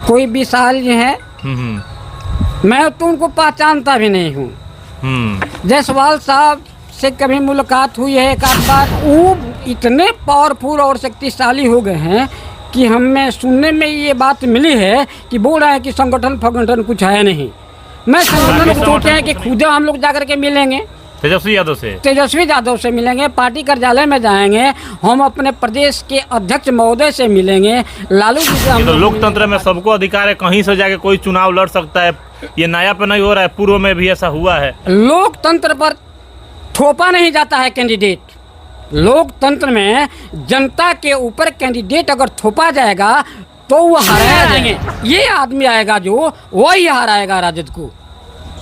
कोई विशाल जी है, मैं तो उनको पहचानता भी नहीं हूँ। जायसवाल साहब से कभी मुलाकात हुई है एक आध बार, वो इतने पावरफुल और शक्तिशाली हो गए हैं कि हमें सुनने में ये बात मिली है कि बोल रहे हैं कि संगठन कुछ है नहीं। मैं संगठन को सोचे हैं कि खुद हम लोग जाकर के मिलेंगे तेजस्वी यादव से मिलेंगे, पार्टी कार्यालय में जाएंगे, हम अपने प्रदेश के अध्यक्ष महोदय से मिलेंगे, लालू जी से। तो लोकतंत्र में सबको अधिकार है, कहीं से जाके कोई चुनाव लड़ सकता है, ये नया पे नहीं हो रहा है, पूर्व में भी ऐसा हुआ है। लोकतंत्र पर थोपा नहीं जाता है कैंडिडेट। लोकतंत्र में जनता के ऊपर कैंडिडेट अगर थोपा जाएगा तो वो हरा देंगे। ये आदमी आएगा जो वही हराएगा राजद को,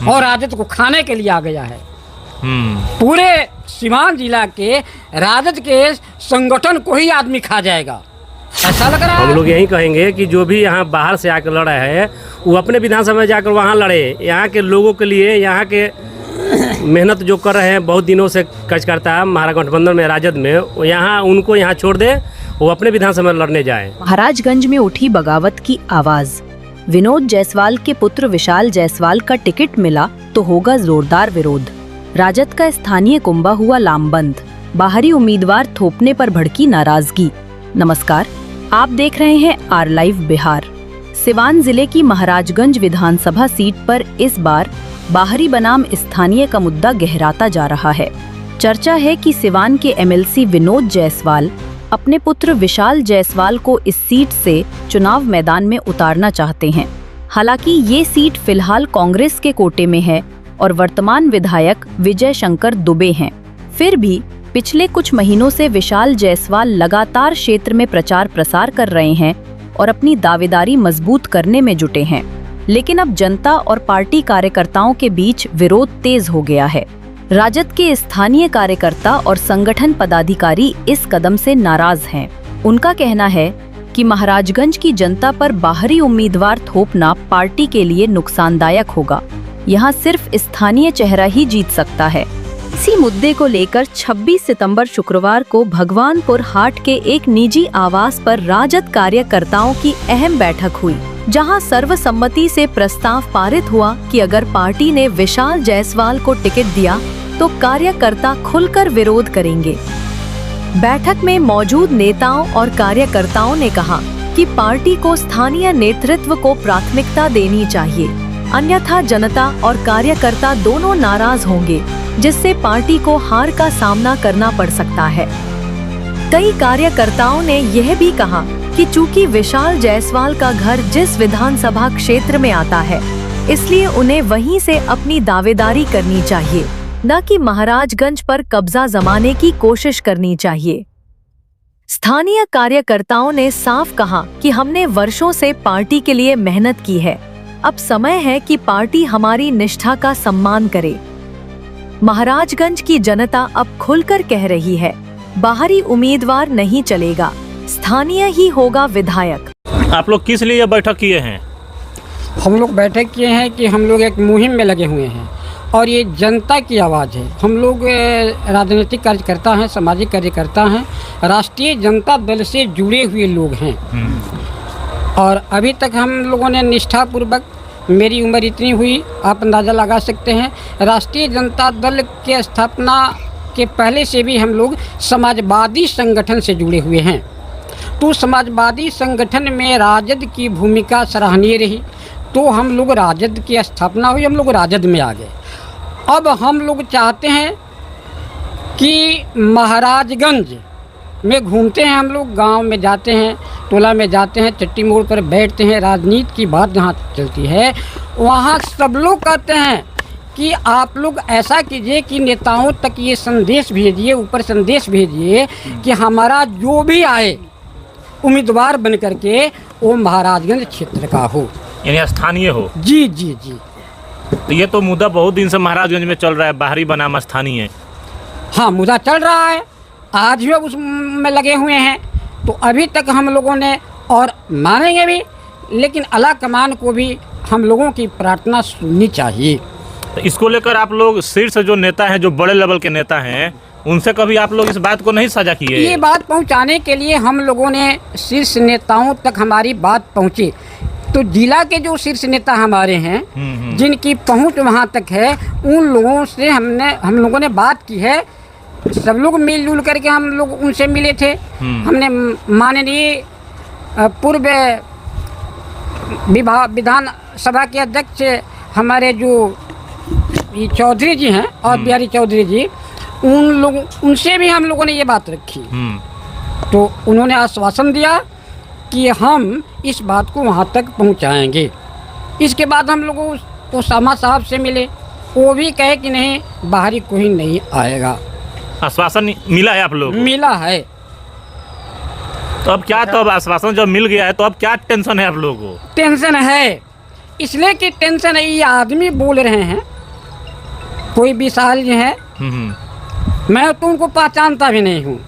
और राजद को खाने के लिए आ गया है। पूरे सीवान जिला के राजद के संगठन को ही आदमी खा जाएगा, ऐसा लग रहा है। हम लोग यही कहेंगे कि जो भी यहाँ बाहर से आकर लड़ा है वो अपने विधानसभा में जाकर वहाँ लड़े। यहाँ के लोगों के लिए, यहाँ के मेहनत जो कर रहे हैं बहुत दिनों से कार्यकर्ता महागठबंधन में, राजद में, यहाँ उनको यहाँ छोड़ दे, वो अपने विधानसभा में लड़ने जाए। महाराजगंज में उठी बगावत की आवाज। विनोद जायसवाल के पुत्र विशाल जायसवाल का टिकट मिला तो होगा जोरदार विरोध। राजद का स्थानीय कुंभा हुआ लामबंद। बाहरी उम्मीदवार थोपने पर भड़की नाराजगी। नमस्कार, आप देख रहे हैं आर लाइव बिहार। सिवान जिले की महाराजगंज विधानसभा सीट पर इस बार बाहरी बनाम स्थानीय का मुद्दा गहराता जा रहा है। चर्चा है कि सिवान के एमएलसी विनोद जायसवाल अपने पुत्र विशाल जायसवाल को इस सीट से चुनाव मैदान में उतारना चाहते हैं। हालांकि ये सीट फिलहाल कांग्रेस के कोटे में है और वर्तमान विधायक विजय शंकर दुबे हैं। फिर भी पिछले कुछ महीनों से विशाल जायसवाल लगातार क्षेत्र में प्रचार प्रसार कर रहे हैं और अपनी दावेदारी मजबूत करने में जुटे हैं। लेकिन अब जनता और पार्टी कार्यकर्ताओं के बीच विरोध तेज हो गया है। राजद के स्थानीय कार्यकर्ता और संगठन पदाधिकारी इस कदम से नाराज हैं। उनका कहना है कि महाराजगंज की जनता पर बाहरी उम्मीदवार थोपना पार्टी के लिए नुकसानदायक होगा। यहाँ सिर्फ स्थानीय चेहरा ही जीत सकता है। इसी मुद्दे को लेकर 26 सितंबर शुक्रवार को भगवानपुर हाट के एक निजी आवास पर राजद कार्यकर्ताओं की अहम बैठक हुई, जहां सर्वसम्मति से प्रस्ताव पारित हुआ कि अगर पार्टी ने विशाल जायसवाल को टिकट दिया तो कार्यकर्ता खुलकर विरोध करेंगे। बैठक में मौजूद नेताओं और कार्यकर्ताओं ने कहा कि पार्टी को स्थानीय नेतृत्व को प्राथमिकता देनी चाहिए, अन्यथा जनता और कार्यकर्ता दोनों नाराज होंगे, जिससे पार्टी को हार का सामना करना पड़ सकता है। कई कार्यकर्ताओं ने यह भी कहा कि चूंकि विशाल जायसवाल का घर जिस विधानसभा क्षेत्र में आता है, इसलिए उन्हें वहीं से अपनी दावेदारी करनी चाहिए, न कि महाराजगंज पर कब्जा जमाने की कोशिश करनी चाहिए। स्थानीय कार्यकर्ताओं ने साफ कहा कि हमने वर्षों से पार्टी के लिए मेहनत की है, अब समय है कि पार्टी हमारी निष्ठा का सम्मान करे। महाराजगंज की जनता अब खुलकर कह रही है, बाहरी उम्मीदवार नहीं चलेगा, स्थानीय ही होगा विधायक। आप लोग किस लिए बैठक किए हैं? हम लोग बैठक किए हैं कि हम लोग एक मुहिम में लगे हुए हैं और ये जनता की आवाज़ है। हम लोग राजनीतिक कार्यकर्ता हैं, सामाजिक कार्यकर्ता हैं, राष्ट्रीय जनता दल से जुड़े हुए लोग हैं और अभी तक हम लोगों ने निष्ठापूर्वक, मेरी उम्र इतनी हुई आप अंदाज़ा लगा सकते हैं, राष्ट्रीय जनता दल के स्थापना के पहले से भी हम लोग समाजवादी संगठन से जुड़े हुए हैं। तो समाजवादी संगठन में राजद की भूमिका सराहनीय रही, तो हम लोग राजद की स्थापना हुई, हम लोग राजद में आ गए। अब हम लोग चाहते हैं कि महाराजगंज में घूमते हैं, हम लोग गांव में जाते हैं, टोला में जाते हैं, चट्टी मोड़ पर बैठते हैं, राजनीति की बात जहाँ चलती है वहाँ सब लोग कहते हैं कि आप लोग ऐसा कीजिए कि नेताओं तक ये संदेश भेजिए, ऊपर संदेश भेजिए कि हमारा जो भी आए उम्मीदवार बन करके वो महाराजगंज क्षेत्र का हो, यानी स्थानीय हो। जी जी जी। तो ये तो मुद्दा बहुत दिन से महाराजगंज में चल रहा है, बाहरी बनाम स्थानीय। हाँ, मुद्दा चल रहा है, आज भी उसमें लगे हुए हैं। तो अभी तक हम लोगों ने, और मानेंगे भी, लेकिन आला कमान को भी हम लोगों की प्रार्थना सुननी चाहिए। तो इसको लेकर आप लोग शीर्ष जो नेता हैं, जो बड़े लेवल के नेता हैं, उनसे कभी आप लोग इस बात को नहीं साझा किए? ये बात पहुंचाने के लिए हम लोगों ने शीर्ष नेताओं तक हमारी बात पहुंची, तो जिला के जो शीर्ष नेता हमारे हैं, जिनकी पहुंच वहां तक है, उन लोगों से हम लोगों ने बात की है। सब लोग मिलजुल करके हम लोग उनसे मिले थे। हमने माननीय पूर्व विधान सभा के अध्यक्ष हमारे जो चौधरी जी हैं और बिहारी चौधरी जी, उनसे भी हम लोगों ने ये बात रखी। तो उन्होंने आश्वासन दिया कि हम इस बात को वहाँ तक पहुँचाएंगे। इसके बाद हम लोग उसामा साहब से मिले, वो भी कहे कि नहीं, बाहरी कोई नहीं आएगा। आश्वासन मिला है आप लोग? मिला है। तो अब क्या, तो अब आश्वासन जब मिल गया है तो अब क्या टेंशन है आप लोगों को? टेंशन है, इसलिए कि टेंशन है, ये आदमी बोल रहे हैं, कोई विशाल जी है, मैं तो उनको पहचानता भी नहीं हूँ।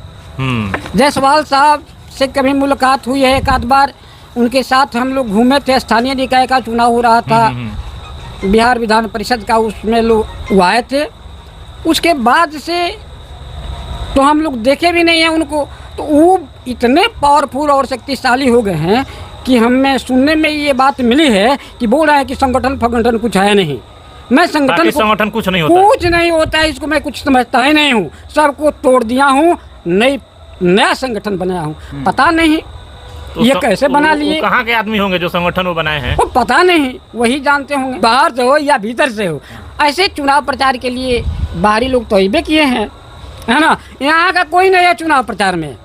जायसवाल साहब से कभी मुलाकात हुई है एक आध बार, उनके साथ हम लोग घूमे थे। स्थानीय निकाय का चुनाव हो रहा था, बिहार विधान परिषद का, उसमें लोग आए थे। उसके बाद से तो हम लोग देखे भी नहीं हैं उनको। तो वो इतने पावरफुल और शक्तिशाली हो गए हैं कि हमें सुनने में ये बात मिली है कि बोल रहा है कि संगठन कुछ है नहीं। मैं संगठन कुछ नहीं होता, कुछ नहीं होता है, इसको मैं कुछ समझता ही नहीं हूँ। सबको तोड़ दिया हूँ, नया संगठन बनाया हूँ। पता नहीं तो ये कैसे बना लिए। कहाँ के आदमी होंगे जो संगठन वो बनाए हैं? वो पता नहीं, वही जानते होंगे, बाहर से हो या भीतर से हो। ऐसे चुनाव प्रचार के लिए बाहरी लोग तो अइबे किए हैं, है ना। यहाँ का कोई नहीं है चुनाव प्रचार में,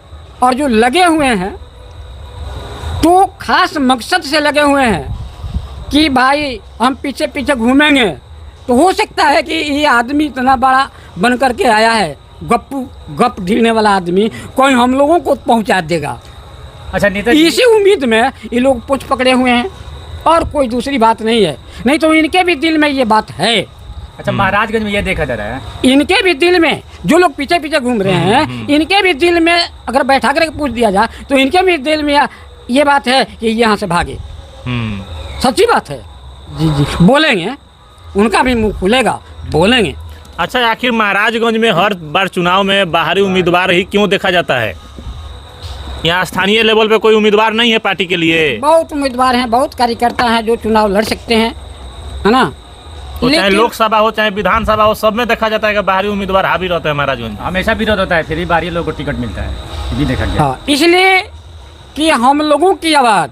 और जो लगे हुए हैं तो खास मकसद से लगे हुए हैं कि भाई हम पीछे पीछे घूमेंगे। तो हो सकता है कि ये आदमी इतना बड़ा बन करके आया है, गप ढीलने वाला आदमी, कोई हम लोगों को पहुंचा देगा। अच्छा नेता, इसी उम्मीद में ये लोग पूछ पकड़े हुए हैं, और कोई दूसरी बात नहीं है। नहीं तो इनके भी दिल में ये बात है। अच्छा, महाराजगंज में ये देखा जा रहा है, इनके भी दिल में, जो लोग पीछे पीछे घूम रहे हैं, इनके भी दिल में अगर बैठा करके पूछ दिया जाए तो इनके भी दिल में ये बात है कि यहाँ से भागे। सच्ची बात है। जी बोलेंगे, उनका भी मुंह खुलेगा, बोलेंगे। अच्छा, आखिर महाराजगंज में हर बार चुनाव में बाहरी उम्मीदवार ही क्यों देखा जाता है? यहाँ स्थानीय लेवल पे कोई उम्मीदवार नहीं है पार्टी के लिए? बहुत उम्मीदवार हैं, बहुत कार्यकर्ता हैं जो चुनाव लड़ सकते हैं, है ना। तो चाहे लोकसभा हो चाहे विधानसभा हो, सब में देखा जाता है कि बाहरी उम्मीदवार हावी रहते हैं महाराजगंज। हमेशा विरोध होता है, फिर भी बाहरी लोगों को टिकट मिलता है, ये देखा गया। हाँ, इसलिए कि हम लोगों की आवाज़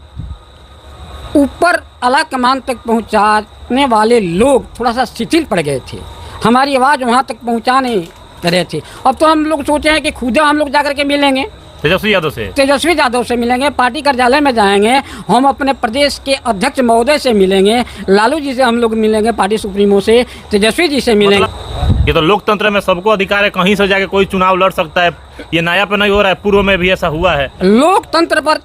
ऊपर आला कमान तक पहुंचाने वाले लोग थोड़ा सा शिथिल पड़ गए थे, हमारी आवाज़ वहां तक पहुंचा नहीं रहे थे। अब तो हम लोग सोचे हैं कि खुद हम लोग जाकर के मिलेंगे तेजस्वी यादव से मिलेंगे, पार्टी कार्यालय में जाएंगे, हम अपने प्रदेश के अध्यक्ष महोदय से मिलेंगे, लालू जी से हम लोग मिलेंगे, पार्टी सुप्रीमो से, तेजस्वी जी से मिलेंगे। ये तो लोकतंत्र में सबको अधिकार है, कहीं से जाके कोई चुनाव लड़ सकता है। ये नया पे नहीं हो रहा है, पूर्व में भी ऐसा हुआ है। लोकतंत्र पर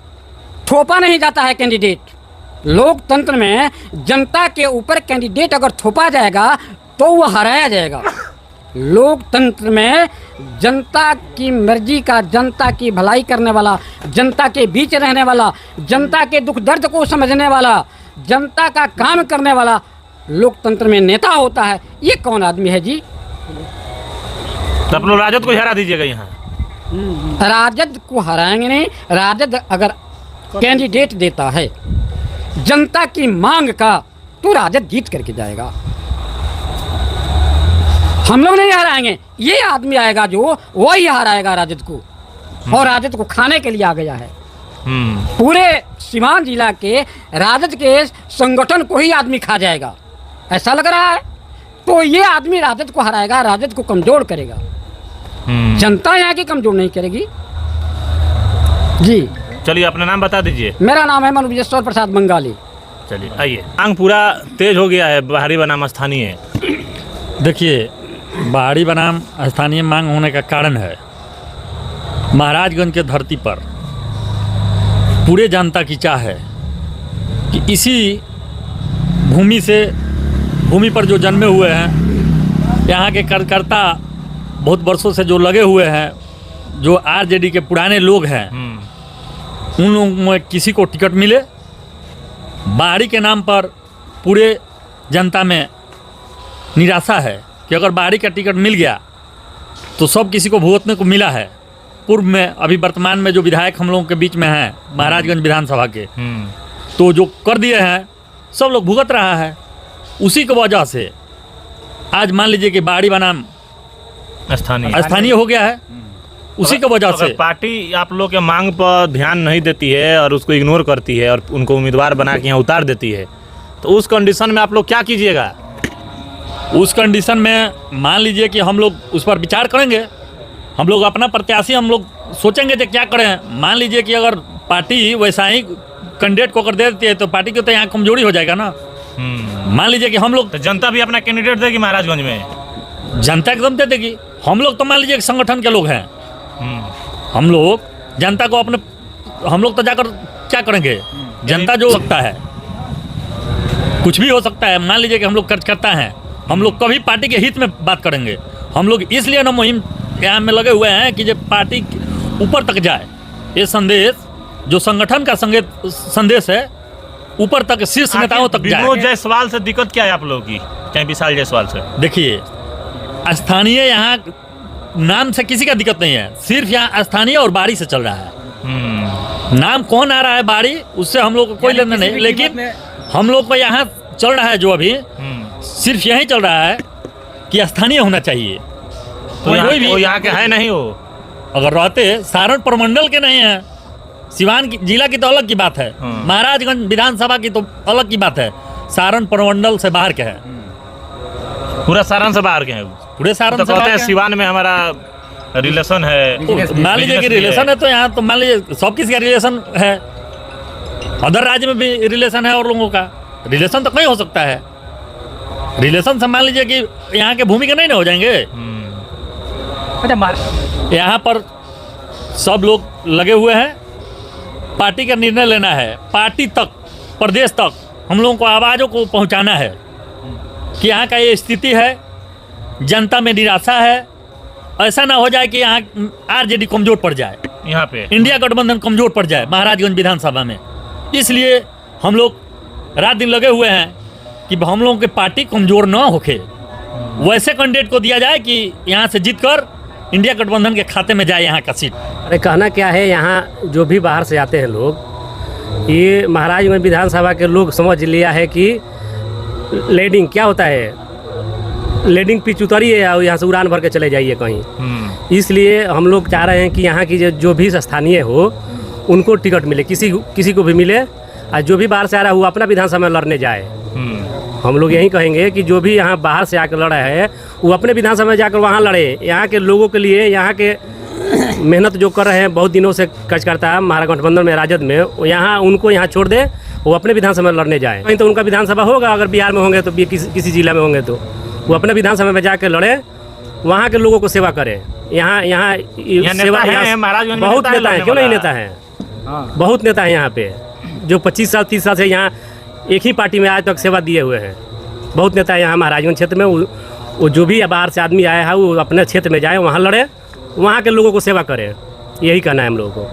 थोपा नहीं जाता है कैंडिडेट। लोकतंत्र में जनता के ऊपर कैंडिडेट अगर थोपा जाएगा तो वो हराया जाएगा। लोकतंत्र में जनता की मर्जी का, जनता की भलाई करने वाला, जनता के बीच रहने वाला, जनता के दुख दर्द को समझने वाला, जनता का काम करने वाला लोकतंत्र में नेता होता है। ये कौन आदमी है जी? तो आप लोग राजद को हरा दीजिएगा यहाँ? राजद को हराएंगे नहीं। राजद अगर कैंडिडेट देता है जनता की मांग का तो राजद जीत करके जाएगा। हम लोग नहीं हराएंगे, ये आदमी आएगा जो वही हराएगा राजद को, और राजद को खाने के लिए आ गया है। पूरे सीवान जिला के राजद के संगठन को ही आदमी खा जाएगा, ऐसा लग रहा है। तो ये आदमी राजद को हराएगा, राजद को कमजोर करेगा। जनता यहाँ की कमजोर नहीं करेगी जी। चलिए अपना नाम बता दीजिए। मेरा नाम है मनोजेश्वर प्रसाद बंगाली। चलिए आइए। मांग पूरा तेज हो गया है, बाहरी बनाम स्थानीय। देखिए, बाहरी बनाम स्थानीय मांग होने का कारण है महाराजगंज के धरती पर पूरे जनता की चाह है कि इसी भूमि पर जो जन्मे हुए हैं, यहाँ के कार्यकर्ता बहुत वर्षों से जो लगे हुए हैं, जो आरजेडी के पुराने लोग हैं, उन लोगों में किसी को टिकट मिले। बाहरी के नाम पर पूरे जनता में निराशा है कि अगर बाहरी का टिकट मिल गया तो सब किसी को भुगतने को मिला है। पूर्व में, अभी वर्तमान में जो विधायक हम लोगों के बीच में हैं महाराजगंज विधानसभा के, तो जो कर दिए हैं सब लोग भुगत रहा है। उसी की वजह से आज मान लीजिए कि बाड़ी बनाम स्थानीय हो गया है, उसी की वजह से। पार्टी आप लोग के मांग पर ध्यान नहीं देती है और उसको इग्नोर करती है और उनको उम्मीदवार बना के यहाँ उतार देती है, तो उस कंडीशन में आप लोग क्या कीजिएगा? उस कंडीशन में मान लीजिए कि हम लोग उस पर विचार करेंगे, हम लोग अपना प्रत्याशी हम लोग सोचेंगे कि क्या करें। मान लीजिए कि अगर पार्टी वैसा ही कैंडिडेट को अगर दे देती है तो पार्टी की तो यहाँ कमजोरी हो जाएगा ना। मान लीजिए कि हम लोग, तो जनता भी अपना कैंडिडेट देगी महाराजगंज में, जनता एकदम दे देगी। हम लोग तो मान लीजिए संगठन के लोग हैं, हम लोग जनता को अपने, हम लोग तो जाकर क्या करेंगे? जनता जो सकता है, कुछ भी हो सकता है। मान लीजिए कि हम लोग करता है, हम लोग कभी पार्टी के हित में बात करेंगे। हम लोग इसलिए ना मुहिम यहाँ में लगे हुए हैं कि जब पार्टी ऊपर तक जाए, ये संदेश जो संगठन का संदेश है ऊपर तक, शीर्ष नेताओं तक जाए। विनोद जायसवाल से दिक्कत क्या है आप लोगों की, चाहे विशाल जायसवाल से? देखिए, स्थानीय यहाँ नाम से किसी का दिक्कत नहीं है, सिर्फ यहाँ स्थानीय और बाड़ी से चल रहा है। नाम कौन आ रहा है बाड़ी, उससे हम लोग को कोई लेना नहीं, लेकिन हम लोग को यहाँ चल रहा है जो अभी सिर्फ यही चल रहा है कि स्थानीय होना चाहिए। तो यहाँ के है नहीं, हो अगर रहते सारण प्रमंडल के नहीं है, सिवान जिला की तो अलग की बात है, महाराजगंज विधानसभा की तो अलग की बात है, सारण प्रमंडल से बाहर के है, पूरा सारण से बाहर के हैं, पूरे सारण तो से कहते हैं बाहर सिवान में हमारा रिलेशन है। मान लीजिए कि रिलेशन है तो यहाँ तो मान लीजिए सब किसी का रिलेशन है, अदर राज्य में भी रिलेशन है और लोगों का रिलेशन तो कहीं हो सकता है। रिलेशन से मान लीजिए कि यहाँ के भूमि के नहीं ना हो जाएंगे। यहाँ पर सब लोग लगे हुए हैं, पार्टी का निर्णय लेना है, पार्टी तक, प्रदेश तक हम लोगों को आवाज़ों को पहुँचाना है कि यहाँ का ये स्थिति है, जनता में निराशा है। ऐसा ना हो जाए कि यहाँ आरजेडी कमजोर पड़ जाए, यहाँ पे इंडिया गठबंधन कमजोर पड़ जाए महाराजगंज विधानसभा में। इसलिए हम लोग रात दिन लगे हुए हैं कि हम लोगों की पार्टी कमजोर ना होके वैसे कैंडिडेट को दिया जाए कि यहाँ से जीतकर इंडिया गठबंधन के खाते में जाए यहाँ का सीट। अरे कहना क्या है, यहाँ जो भी बाहर से आते हैं लोग, ये महाराजगंज विधानसभा के लोग समझ लिया है कि लेडिंग क्या होता है, लेडिंग पिच उतरिए और यहाँ से उड़ान भर के चले जाइए कहीं। इसलिए हम लोग चाह रहे हैं कि यहाँ की जो भी स्थानीय हो उनको टिकट मिले, किसी को भी मिले, और जो भी बाहर से आ रहा है वो अपना विधानसभा में लड़ने जाए। हम लोग यही कहेंगे कि जो भी यहाँ बाहर से आकर लड़ा है वो अपने विधानसभा में जाकर वहाँ लड़े। यहाँ के लोगों के लिए, यहाँ के मेहनत जो कर रहे हैं बहुत दिनों से कार्यकर्ता है महागठबंधन में, राजद में, यहाँ उनको यहाँ छोड़ दे, वो अपने विधानसभा में लड़ने जाए। कहीं तो उनका विधानसभा होगा, अगर बिहार में होंगे तो किसी जिला में होंगे तो वो अपने विधानसभा में जाकर लड़े, वहाँ के लोगों को सेवा करें। यहाँ सेवा बहुत नेता है, क्यों नहीं नेता है, बहुत नेता है यहाँ पे जो 25 साल 30 साल से यहाँ एक ही पार्टी में आज तक सेवा दिए हुए हैं। बहुत नेता है यहाँ महाराजगंज क्षेत्र में। वो जो भी बाहर से आदमी आया है वो अपने क्षेत्र में जाए, वहाँ लड़े, वहाँ के लोगों को सेवा करें। यही कहना है हम लोगों को।